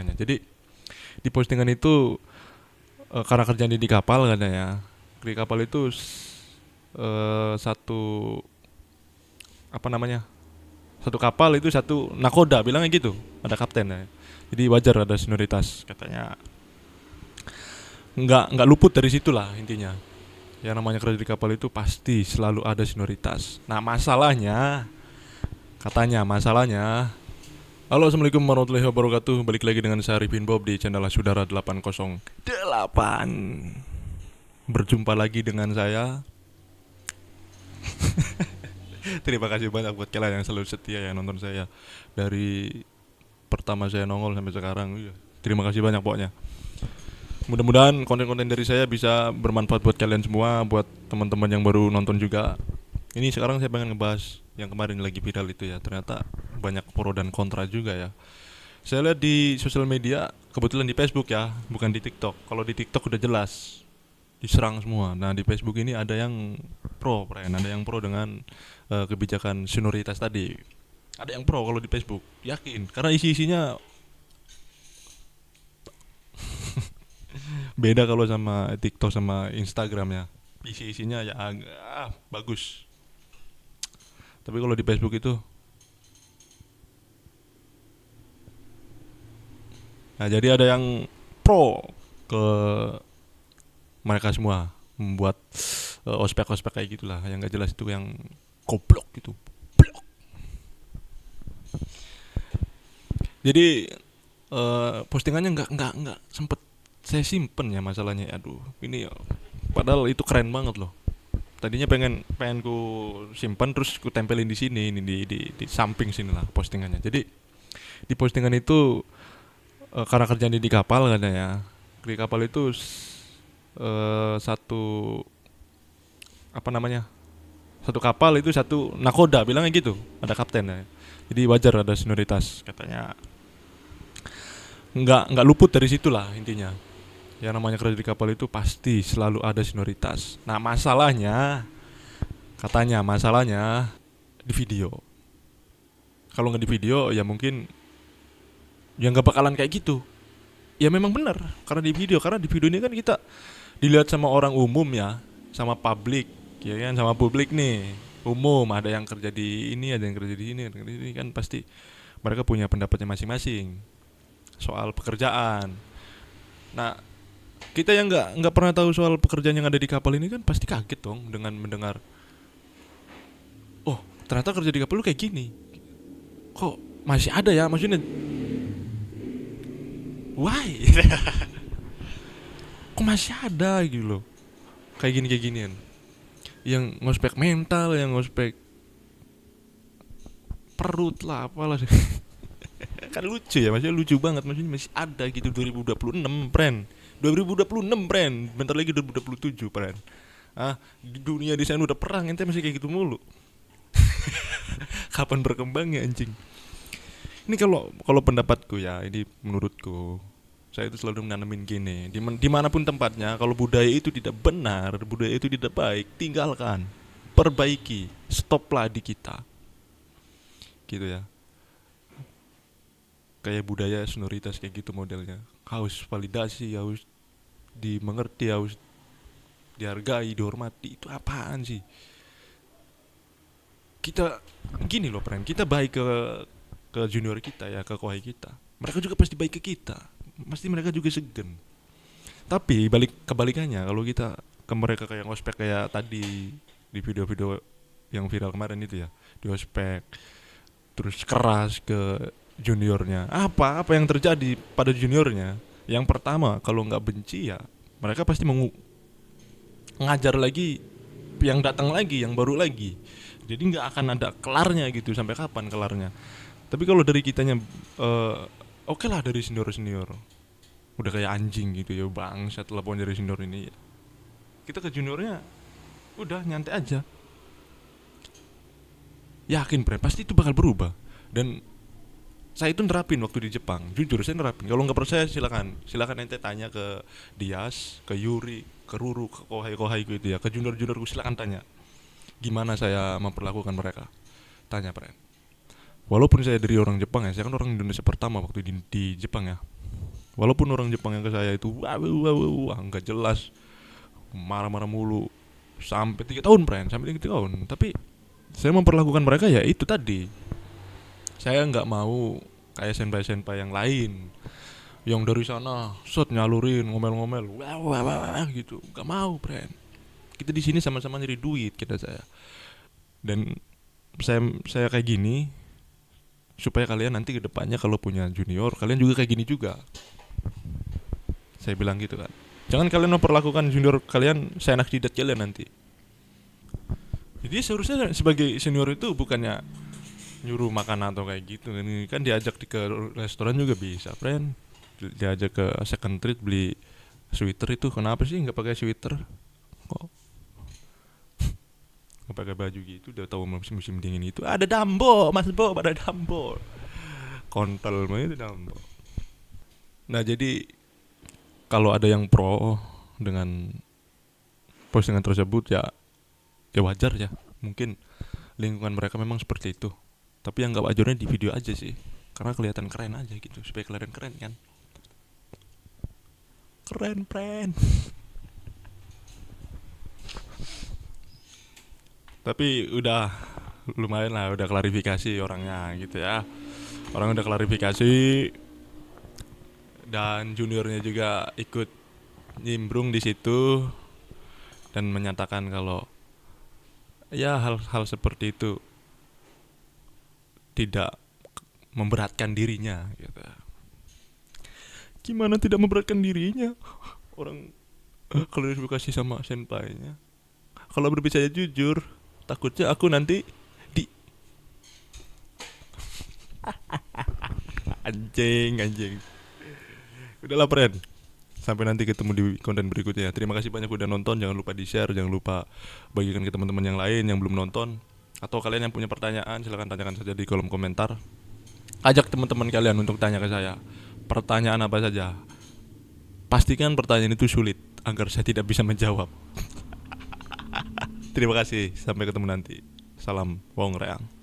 Jadi di postingan itu karena kerjaan di kapal katanya. Di kapal itu satu apa namanya? Satu kapal itu satu nakoda bilangnya gitu. Ada kapten ya. Jadi wajar ada senioritas katanya. Nggak luput dari situlah intinya. Yang namanya kerja di kapal itu pasti selalu ada senioritas. Nah, masalahnya. Halo, assalamualaikum warahmatullahi wabarakatuh. Balik lagi dengan saya Arifin Bob di channel Saudara 808. Berjumpa lagi dengan saya. Terima kasih banyak buat kalian yang selalu setia ya nonton saya dari pertama saya nongol sampai sekarang. Iya, terima kasih banyak pokoknya. Mudah-mudahan konten-konten dari saya bisa bermanfaat buat kalian semua, buat teman-teman yang baru nonton juga. Ini sekarang saya pengen ngebahas yang kemarin lagi viral itu ya. Ternyata banyak pro dan kontra juga ya. Saya lihat di sosial media, kebetulan di Facebook ya, bukan di TikTok. Kalau di TikTok udah jelas diserang semua. Nah, di Facebook ini ada yang ada yang pro dengan kebijakan senioritas tadi. Ada yang pro kalau di Facebook, yakin. Karena isi-isinya beda kalau sama TikTok sama Instagram ya. Isi-isinya ya agak bagus. Tapi kalau di Facebook itu, nah jadi ada yang pro ke mereka semua membuat ospek-ospek kayak gitulah yang gak jelas itu yang goblok gitu. Blok. Jadi postingannya nggak sempet saya simpen ya masalahnya. Aduh, ini padahal itu keren banget loh. Tadinya pengen ku simpan terus ku tempelin di sini ini di samping sini lah postingannya. Jadi di postingan itu karena kerjaan di kapal katanya. Di kapal itu satu apa namanya? Satu kapal itu satu nakoda bilangnya gitu. Ada kapten ya. Jadi wajar ada senioritas katanya. Nggak luput dari situlah intinya. Yang namanya kerja di kapal itu pasti selalu ada senioritas. Nah, masalahnya di video. Kalau nggak di video ya mungkin ya nggak bakalan kayak gitu. Ya memang benar karena di video ini kan kita dilihat sama orang umum ya, sama publik, ya kan, sama publik nih umum. Ada yang kerja di ini, ada yang kerja di ini, ada yang kerja di ini, kan pasti mereka punya pendapatnya masing-masing soal pekerjaan. Nah, kita yang nggak pernah tahu soal pekerjaan yang ada di kapal ini kan pasti kaget dong dengan mendengar, oh ternyata kerja di kapal lu kayak gini, kok masih ada ya, maksudnya why. Kok masih ada gitu loh, kayak ginian yang ngospek mental, yang ngospek perut lah apalah. Kan lucu ya, maksudnya lucu banget, maksudnya masih ada gitu. 2026 friend, 2026 friend, bentar lagi 2027 friend. Di dunia desain udah perang, ente masih kayak gitu mulu. Kapan berkembangnya anjing. Ini kalau kalau pendapatku ya, ini menurutku, saya itu selalu menanamin gini, dimanapun tempatnya, kalau budaya itu tidak benar, budaya itu tidak baik, tinggalkan, perbaiki, stoplah di kita, gitu ya. Kayak budaya sonoritas kayak gitu modelnya, harus validasi, harus dimengerti, harus dihargai, dihormati. Itu apaan sih? Kita gini loh friend, kita baik ke junior kita ya, ke kohai kita, mereka juga pasti baik ke kita, pasti mereka juga segan. Tapi kebalikannya, kalau kita ke mereka kayak ngospek kayak tadi di video-video yang viral kemarin itu ya, di ospek terus keras ke juniornya, apa yang terjadi pada juniornya? Yang pertama, kalau nggak benci ya mereka pasti mau ngajar lagi yang datang lagi, yang baru lagi. Jadi nggak akan ada kelarnya gitu, sampai kapan kelarnya. Tapi kalau dari kitanya oke lah, dari senior senior udah kayak anjing gitu ya, bang saya telepon dari senior ini, kita ke juniornya udah nyantai aja, yakin bre pasti itu bakal berubah. Dan saya itu nerapin waktu di Jepang, jujur saya nerapin. Kalau nggak percaya silakan ente tanya ke Dias, ke Yuri, ke Ruru, ke kohai gitu ya, ke junior juniorku, silakan tanya gimana saya memperlakukan mereka. Tanya friend, walaupun saya dari orang Jepang ya, saya kan orang Indonesia pertama waktu di Jepang ya, Walaupun orang Jepang yang ke saya itu wah nggak jelas, marah-marah mulu sampai 3 tahun, friend, sampai 3 tahun. Tapi saya memperlakukan mereka ya itu tadi. Saya nggak mau kayak senpai-senpai yang lain yang dari sana shot nyalurin ngomel-ngomel wah wah wah, wah gitu. Nggak mau, friend. Kita di sini sama-sama nyari duit kita saya. Dan saya kayak gini supaya kalian nanti ke depannya kalau punya junior kalian juga kayak gini juga. Saya bilang gitu kan. Jangan kalian memperlakukan junior kalian seenak jidat kalian nanti. Jadi seharusnya sebagai senior itu bukannya nyuruh makan atau kayak gitu. Ini kan diajak ke restoran juga bisa, friend. Diajak ke second treat beli sweater itu. Kenapa sih nggak pakai sweater? Kok nggak pakai baju gitu? Udah tahu musim dingin itu ada Dambo, Mas Bo, ada Dambo. Kontol mah itu Dambo. Nah jadi kalau ada yang pro dengan postingan tersebut ya wajar ya. Mungkin lingkungan mereka memang seperti itu. Tapi yang nggak wajarnya di video aja sih, karena kelihatan keren aja gitu, supaya kelihatan keren kan. Keren, friend. Tapi udah lumayan lah, udah klarifikasi orangnya gitu ya. Orang udah klarifikasi dan juniornya juga ikut nyimbrung di situ dan menyatakan kalau ya hal-hal seperti itu tidak memberatkan dirinya gitu. Gimana tidak memberatkan dirinya? Orang klarifikasi sama senpainya. Kalau berbicara jujur, takutnya aku nanti di anjing. Udahlah, friend. Sampai nanti ketemu di konten berikutnya. Terima kasih banyak udah nonton. Jangan lupa di-share, jangan lupa bagikan ke teman-teman yang lain yang belum nonton. Atau kalian yang punya pertanyaan, silahkan tanyakan saja di kolom komentar. Ajak teman-teman kalian untuk tanya ke saya. Pertanyaan apa saja. Pastikan pertanyaan itu sulit agar saya tidak bisa menjawab. Terima kasih. Sampai ketemu nanti. Salam Wong Reang.